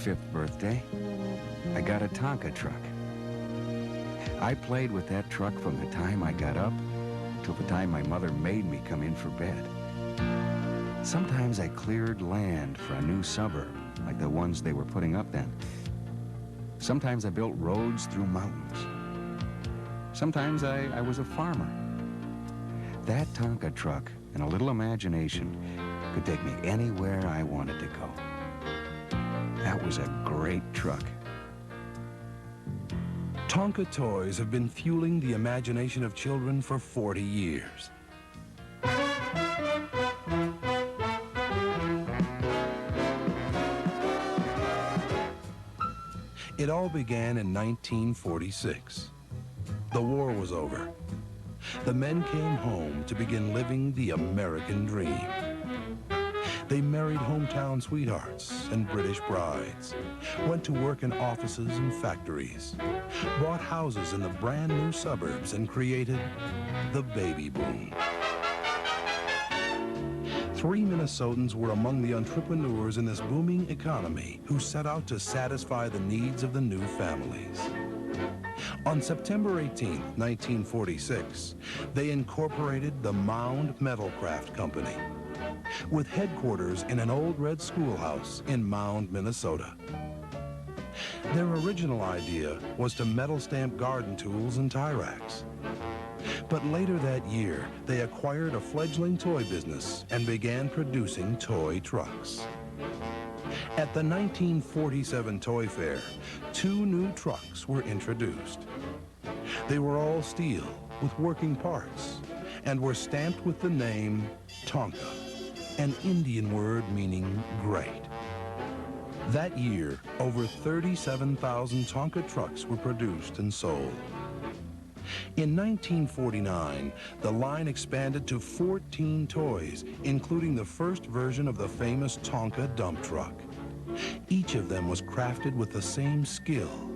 5th birthday, I got a Tonka truck. I played with that truck from the time I got up till the time my mother made me come in for bed. Sometimes I cleared land for a new suburb, like the ones they were putting up then. Sometimes I built roads through mountains. Sometimes I was a farmer. That Tonka truck and a little imagination could take me anywhere I wanted to go. That was a great truck. Tonka toys have been fueling the imagination of children for 40 years. It all began in 1946. The war was over. The men came home to begin living the American dream. They married hometown sweethearts and British brides, went to work in offices and factories, bought houses in the brand new suburbs, and created the baby boom. 3 Minnesotans were among the entrepreneurs in this booming economy who set out to satisfy the needs of the new families. On September 18, 1946, they incorporated the Mound Metalcraft Company, with headquarters in an old red schoolhouse in Mound, Minnesota. Their original idea was to metal stamp garden tools and tie racks. But later that year, they acquired a fledgling toy business and began producing toy trucks. At the 1947 Toy Fair, 2 new trucks were introduced. They were all steel with working parts and were stamped with the name Tonka, an Indian word meaning great. That year, over 37,000 Tonka trucks were produced and sold. In 1949, the line expanded to 14 toys, including the first version of the famous Tonka dump truck. Each of them was crafted with the same skill,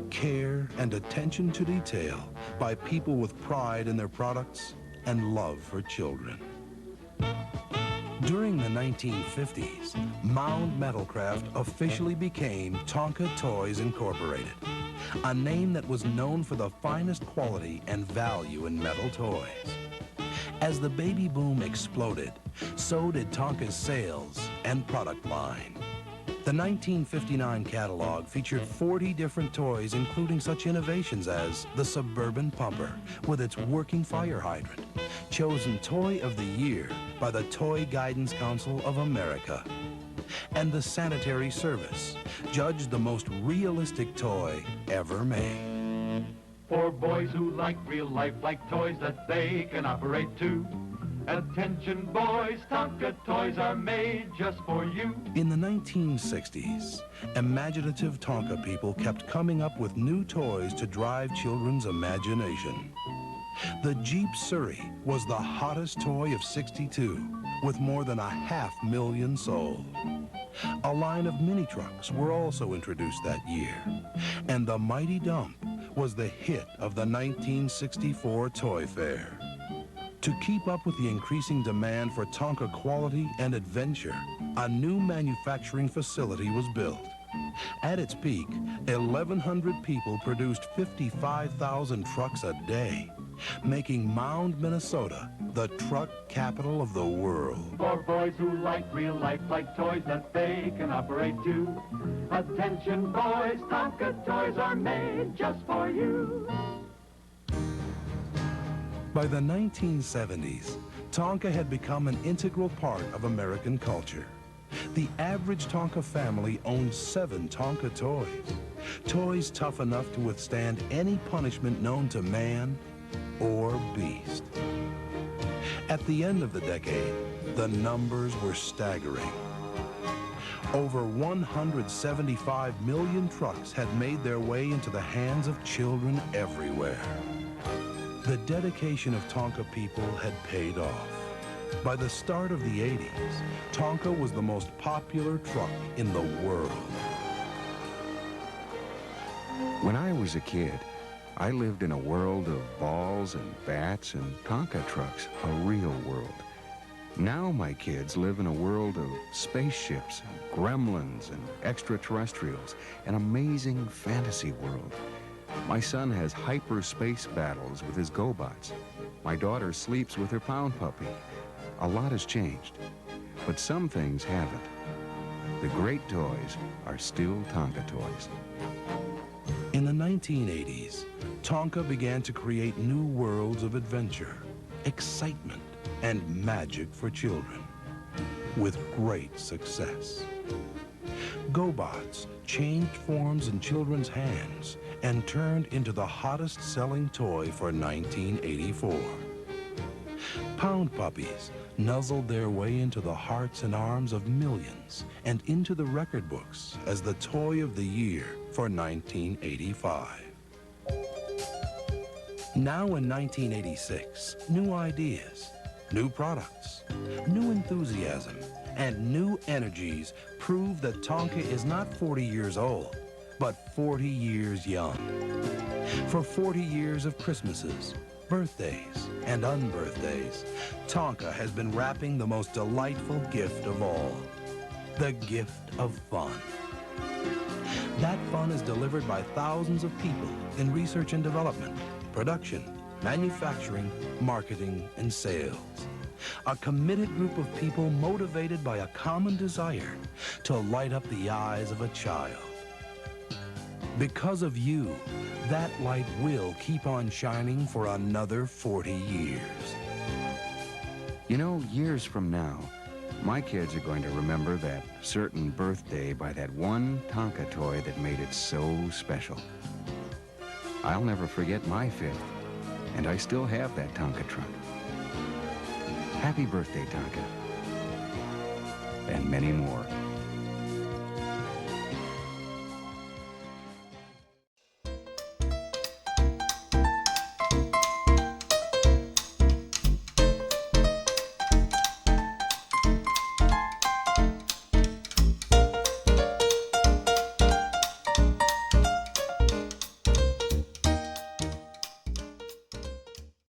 care, and attention to detail by people with pride in their products and love for children. During the 1950s, Mound Metalcraft officially became Tonka Toys Incorporated, a name that was known for the finest quality and value in metal toys. As the baby boom exploded, so did Tonka's sales and product line. The 1959 catalog featured 40 different toys, including such innovations as the Suburban Pumper with its working fire hydrant, chosen Toy of the Year by the Toy Guidance Council of America, and the Sanitary Service, judged the most realistic toy ever made. For boys who like real life, like toys that they can operate too. Attention boys, Tonka toys are made just for you. In the 1960s, imaginative Tonka people kept coming up with new toys to drive children's imagination. The Jeep Surrey was the hottest toy of '62, with more than 500,000 sold. A line of mini trucks were also introduced that year, and the Mighty Dump was the hit of the 1964 Toy Fair. To keep up with the increasing demand for Tonka quality and adventure, a new manufacturing facility was built. At its peak, 1,100 people produced 55,000 trucks a day, making Mound, Minnesota, the truck capital of the world. For boys who like real life, like toys that they can operate too. Attention boys, Tonka toys are made just for you. By the 1970s, Tonka had become an integral part of American culture. The average Tonka family owned 7 Tonka toys, toys tough enough to withstand any punishment known to man or beast. At the end of the decade, the numbers were staggering. Over 175 million trucks had made their way into the hands of children everywhere. The dedication of Tonka people had paid off. By the start of the 80s, Tonka was the most popular truck in the world. When I was a kid, I lived in a world of balls and bats and Tonka trucks, a real world. Now my kids live in a world of spaceships, gremlins, and extraterrestrials, an amazing fantasy world. My son has hyperspace battles with his GoBots. My daughter sleeps with her pound puppy. A lot has changed, but some things haven't. The great toys are still Tonka toys. In the 1980s, Tonka began to create new worlds of adventure, excitement, and magic for children, with great success. GoBots changed forms in children's hands and turned into the hottest selling toy for 1984. Pound puppies nuzzled their way into the hearts and arms of millions and into the record books as the toy of the year for 1985. Now in 1986, new ideas, new products, new enthusiasm, and new energies prove that Tonka is not 40 years old, but 40 years young. For 40 years of Christmases, birthdays, and unbirthdays, Tonka has been wrapping the most delightful gift of all, the gift of fun. That fun is delivered by thousands of people in research and development, production, manufacturing, marketing, and sales. A committed group of people motivated by a common desire to light up the eyes of a child. Because of you, that light will keep on shining for another 40 years. You know, years from now, my kids are going to remember that certain birthday by that one Tonka toy that made it so special. I'll never forget my 5th, and I still have that Tonka truck. Happy birthday, Tonka. And many more.